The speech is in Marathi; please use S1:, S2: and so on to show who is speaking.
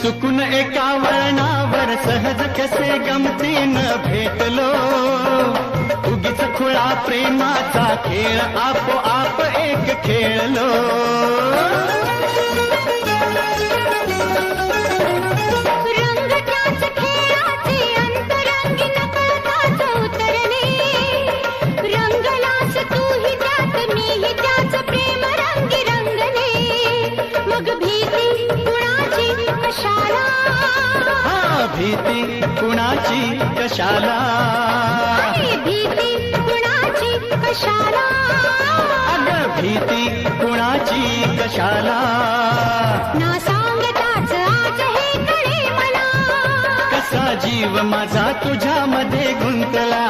S1: चुकून एका वळणावर सहज कसे गमतीनं भेटलो, उगीच खुळा प्रेमाचा खेळ आपोआप एक खेळलो.
S2: रंग त्याच खेळाचे अंतरंगी नकळताच उतरले, रंगलास तूही त्यात मीही त्याच प्रेम रंगी रंगले. मग भीती कुणाची कशाला,
S1: भीती कुणाची कशाला,
S2: भीती कुणाची कशाला,
S1: अग भीती कुणाची कशाला.
S2: ना सांगताच आज हे कळे मला,
S1: कसा जीव माझा तुझ्यामध्ये गुंतला.